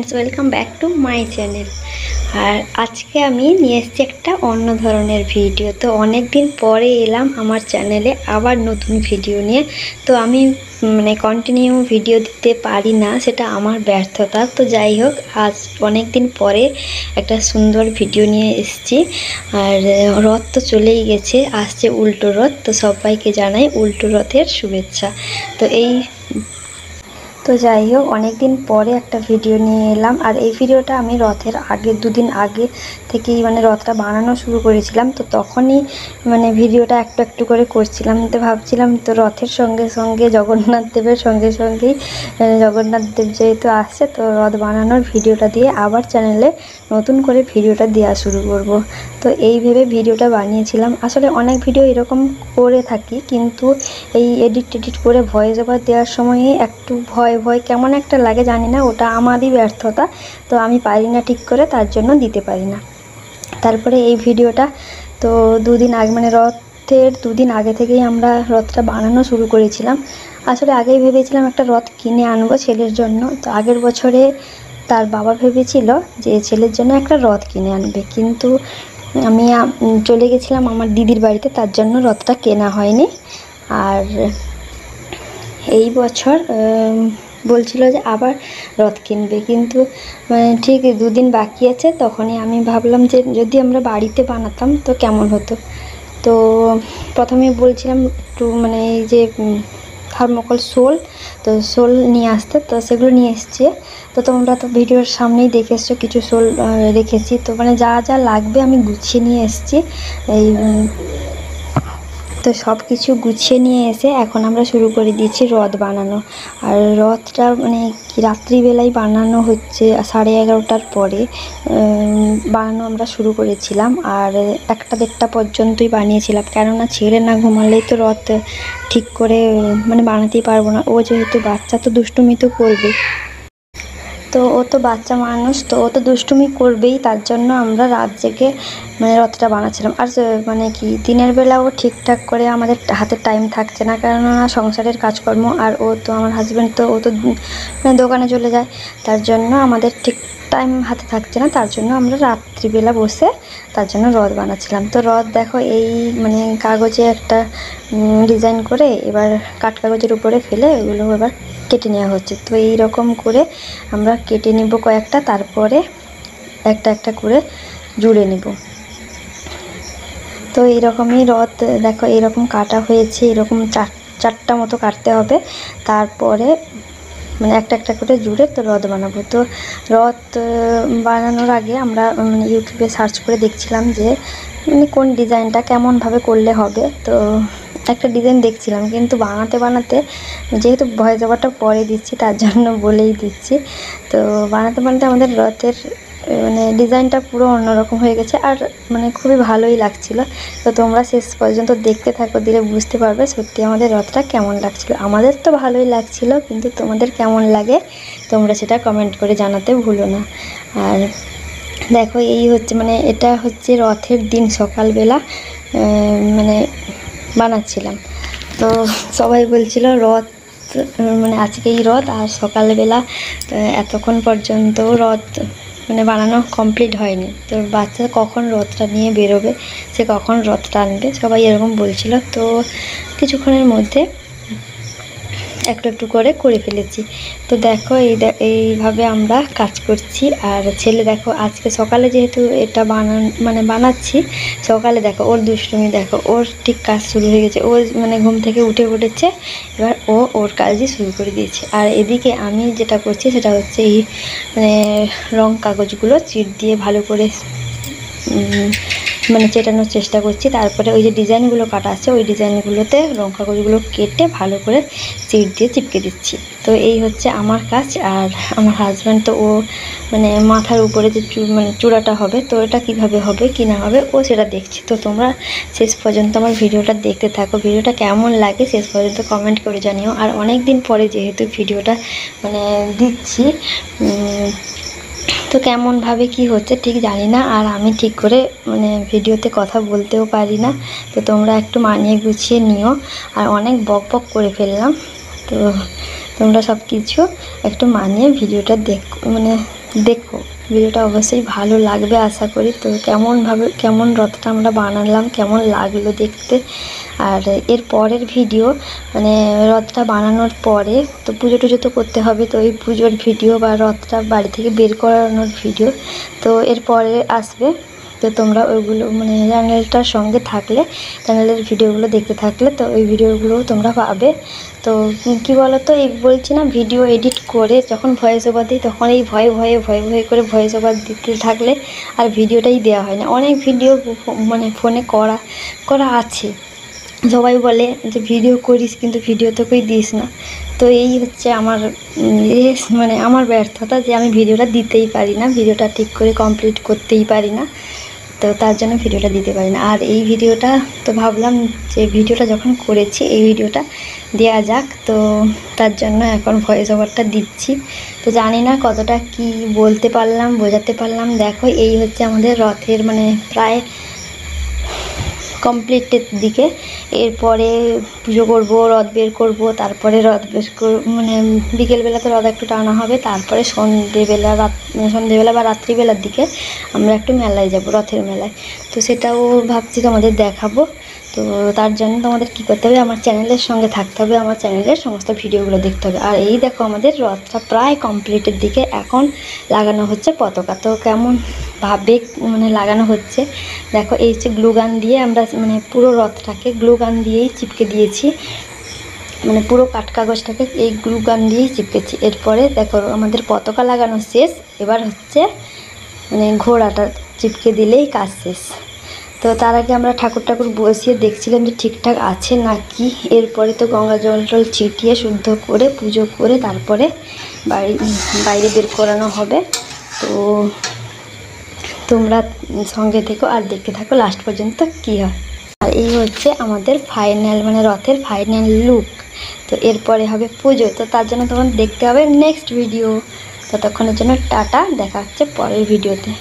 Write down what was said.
Friends, welcome back to my channel. আর আজকে আমি নিয়ে এসেছি একটা অন্য ধরনের ভিডিও। তো অনেক দিন পরে এলাম আমার চ্যানেলে আবার নতুন ভিডিও নিয়ে। তো আমি কন্টিনিউ ভিডিও দিতে পারি না, সেটা আমার ব্যর্থতা। তো যাই হোক, আজ অনেক দিন পরে একটা সুন্দর ভিডিও নিয়ে এসেছি। আর রথ তো চলেই গেছে, আসছে উল্টো রথ। তো সবাইকে জানাই উল্টো রথের শুভেচ্ছা। তো যাই হোক, অনেক দিন পরে একটা ভিডিও নিয়ে এলাম। আর এই ভিডিওটা আমি রথের আগে দুদিন আগে থেকেই রথটা বানানো শুরু করেছিলাম। তো তখনই ভিডিওটা একটু একটু করে করছিলাম। তো ভাবছিলাম তো রথের সঙ্গে সঙ্গে জগন্নাথ দেবের সঙ্গেই জগন্নাথ দেব যেহেতু আসছে, তো রথ বানানোর ভিডিওটা দিয়ে আবার চ্যানেলে নতুন করে ভিডিওটা দেওয়া শুরু করব। তো এই ভেবে ভিডিওটা বানিয়েছিলাম। আসলে অনেক ভিডিও এরকম করে থাকি, কিন্তু এই এডিট করে ভয়েস ওভার দেওয়ার সময় একটু ভয় কেমন একটা লাগে, জানি না, ওটা আমারই ব্যর্থতা। তো আমি পারি না ঠিক করে, তার জন্য দিতে পারি না। তারপরে এই ভিডিওটা তো দুদিন আগে রথের দুদিন আগে থেকেই আমরা রথটা বানানো শুরু করেছিলাম। আসলে আগেই ভেবেছিলাম একটা রথ কিনে আনবো ছেলের জন্য। তো আগের বছরে তার বাবা ভেবেছিল যে ছেলের জন্য একটা রথ কিনে আনবে, কিন্তু আমি চলে গেছিলাম আমার দিদির বাড়িতে, তার জন্য রথটা কেনা হয়নি। আর এই বছর বলছিল যে আবার রথ কিনবে, কিন্তু ঠিক দুদিন বাকি আছে। তখনই আমি ভাবলাম যে যদি আমরা বাড়িতে বানাতাম তো কেমন হতো। তো প্রথমে বলছিলাম একটু এই যে থার্মোকল শোল নিয়ে আসতে, তো সেগুলো নিয়ে এসছে। তো তোমরা তো ভিডিওর সামনেই দেখে এসছো, কিছু শোল রেখেছি। তো যা যা লাগবে আমি গুছিয়ে নিয়ে এসেছি। তো সব কিছু গুছিয়ে নিয়ে এসে এখন আমরা শুরু করে দিয়েছি রথ বানানো। আর রথটা রাত্রিবেলায় বানানো হচ্ছে, 11:30টার পরে বানানো আমরা শুরু করেছিলাম। আর 1-1:30 পর্যন্তই বানিয়েছিলাম, কেননা ছেলে না ঘুমালেই তো রথ ঠিক করে বানাতেই পারবো না। ও যেহেতু বাচ্চা, তো দুষ্টুমি তো করবে। তো ও তো বাচ্চা মানুষ, তো ও তো দুষ্টুমি করবেই, তার জন্য আমরা রাত জেগে রথটা বানাচ্ছিলাম। আর দিনের বেলা ও ঠিকঠাক করে আমাদের হাতে টাইম থাকছে না, কেননা সংসারের কাজকর্ম। আর ও তো আমার হাজব্যান্ড, তো ও তো দোকানে চলে যায়, তার জন্য আমাদের ঠিক টাইম হাতে থাকছে না। তার জন্য আমরা রাত্রিবেলা বসে তার জন্য রথ বানাচ্ছিলাম। তো রথ দেখো, এই কাগজে একটা ডিজাইন করে এবার কাঠ কাগজের উপরে ফেলে ওগুলো এবার কেটে নেওয়া হচ্ছে। তো এই রকম করে আমরা কেটে নিব কয়েকটা, তারপরে একটা একটা করে জুড়ে নিব। তো এইরকমই রথ দেখো, এইরকম কাটা হয়েছে, এরকম চারটা মতো কাটতে হবে। তারপরে একটা একটা করে জুড়ে তো রথ বানাবো। তো রথ বানানোর আগে আমরা ইউটিউবে সার্চ করে দেখছিলাম যে কোন ডিজাইনটা কেমনভাবে করলে হবে। তো একটা ডিজাইন দেখছিলাম, কিন্তু বানাতে যেহেতু ভয়েস ওভারটা পরে দিচ্ছি, তার জন্য বলেই দিচ্ছি। তো বানাতে আমাদের রথের ডিজাইনটা পুরো অন্যরকম হয়ে গেছে। আর খুবই ভালোই লাগছিল। তো তোমরা শেষ পর্যন্ত দেখতে থাকো, দিলে বুঝতে পারবে সত্যি আমাদের রথটা কেমন লাগছিল। আমাদের তো ভালোই লাগছিল, কিন্তু তোমাদের কেমন লাগে তোমরা সেটা কমেন্ট করে জানাতে ভুলো না। আর দেখো, এই হচ্ছে এটা হচ্ছে রথের দিন সকালবেলা বানাচ্ছিলাম। তো সবাই বলছিল রথ আজকেই রথ, আর সকালবেলা এতক্ষণ পর্যন্ত রথ বানানো কমপ্লিট হয়নি। তো বাচ্চা কখন রথটা নিয়ে বেরোবে, সে কখন রথটা আনবে, সবাই এরকম বলছিল। তো কিছুক্ষণের মধ্যে একটু একটু করে ফেলেছি। তো দেখো, এইভাবে আমরা কাজ করছি। আর ছেলে দেখো, আজকে সকালে যেহেতু এটা বানাচ্ছি, সকালে দেখো ওর দুষ্টুমি, দেখো ওর ঠিক কাজ শুরু হয়ে গেছে। ও ঘুম থেকে উঠে পড়েছে, এবার ওর কাজই শুরু করে দিয়েছে। আর এদিকে আমি যেটা করছি সেটা হচ্ছে এই রং কাগজগুলো চিট দিয়ে ভালো করে চেটানোর চেষ্টা করছি। তারপরে ওই যে ডিজাইনগুলো কাটা আছে, ওই ডিজাইনগুলোতে রং কাগজগুলো কেটে ভালো করে চিট দিয়ে চিপকে দিচ্ছি। তো এই হচ্ছে আমার কাজ। আর আমার হাজব্যান্ড তো ও মাথার উপরে যে চূড়াটা হবে, তো এটা কীভাবে হবে কি না হবে ও সেটা দেখছি। তো তোমরা শেষ পর্যন্ত আমার ভিডিওটা দেখতে থাকো। ভিডিওটা কেমন লাগে শেষ পর্যন্ত কমেন্ট করে জানিও। আর অনেক দিন পরে যেহেতু ভিডিওটা দিচ্ছি, তো কেমনভাবে কি হচ্ছে ঠিক জানি না। আর আমি ঠিক করে ভিডিওতে কথা বলতেও পারি না। তো তোমরা একটু মানিয়ে গুছিয়ে নিও। আর অনেক বক করে ফেললাম, তো তোমরা সব কিছু একটু মানিয়ে ভিডিওটা দেখো ভিডিওটা অবশ্যই ভালো লাগবে আশা করি। তো কেমন রথটা আমরা বানালাম, কেমন লাগলো দেখতে। আর এর পরের ভিডিও মানে রথটা বানানোর পরে তো পুজো টুজো তো করতে হবে, তো ওই পুজোর ভিডিও বা রথটা বাড়ি থেকে বের করানোর ভিডিও তো এরপরে আসবে। তো তোমরা ওইগুলো মানে চ্যানেলটার সঙ্গে থাকলে, চ্যানেলের ভিডিওগুলো দেখতে থাকলে তো ওই ভিডিওগুলোও তোমরা পাবে। তো কী বলো তো, এই বলছি না, ভিডিও এডিট করে যখন ভয়েস ওভার দিই তখন এই ভয়ে করে ভয়েস ওভার দিতে থাকলে আর ভিডিওটাই দেওয়া হয় না। অনেক ভিডিও মানে ফোনে করা আছে, সবাই বলে যে ভিডিও করিস কিন্তু ভিডিও তো কই দিস না। তো এই হচ্ছে আমার মানে আমার ব্যর্থতা, যে আমি ভিডিওটা দিতেই পারি না, ভিডিওটা ঠিক করে কমপ্লিট করতেই পারি না। তো তার জন্য ভিডিওটা দিতে পারি না। আর এই ভিডিওটা তো ভাবলাম যে ভিডিওটা যখন করেছি এই ভিডিওটা দেওয়া যাক, তো তার জন্য এখন ভয়েস ওভারটা দিচ্ছি। তো জানি না কতটা কি বলতে পারলাম, বোঝাতে পারলাম। দেখো এই হচ্ছে আমাদের রথের মানে প্রায় কমপ্লিটের দিকে। এরপরে পুজো করব, রথ বের করব, তারপরে রথ বের মানে বিকেলবেলা তো রথ একটু টানা হবে, তারপরে সন্ধেবেলা বা রাত্রিবেলার দিকে আমরা একটু মেলায় যাব, রথের মেলায়। তো সেটাও ভাবছি তোমাদের দেখাবো। তো তার জন্য তোমাদের কী করতে হবে, আমার চ্যানেলের সঙ্গে থাকতে হবে, আমার চ্যানেলের সমস্ত ভিডিওগুলো দেখতে হবে। আর এই দেখো আমাদের রথটা প্রায় কমপ্লিটের দিকে, এখন লাগানো হচ্ছে পতাকা। তো কেমন ভাবে মানে লাগানো হচ্ছে দেখো, এই হচ্ছে গ্লুগান দিয়ে আমরা মানে পুরো রথটাকে গ্লুগান দিয়েই চিপকে দিয়েছি, মানে পুরো কাগজটাকে এই গ্লুগান দিয়েই চিপকেছি। এরপরে দেখো আমাদের পতাকা লাগানো শেষ, এবার হচ্ছে মানে ঘোড়াটা চিপকে দিলেই কাজ শেষ। তো তার আগে আমরা ঠাকুর বসিয়ে দেখছিলাম যে ঠিকঠাক আছে নাকি। এরপরে তো গঙ্গা জল টল ছিটিয়ে শুদ্ধ করে পুজো করে তারপরে বাইরে বের করানো হবে। তো তোমরা সঙ্গে থেকো আর দেখতে থাকো লাস্ট পর্যন্ত কী হয়। আর এই হচ্ছে আমাদের ফাইনাল মানে রথের ফাইনাল লুক। তো এরপরে হবে পুজো, তো তার জন্য তোমার দেখতে হবে নেক্সট ভিডিও। ততক্ষণের জন্য টাটা, দেখা হচ্ছে পরের ভিডিওতে।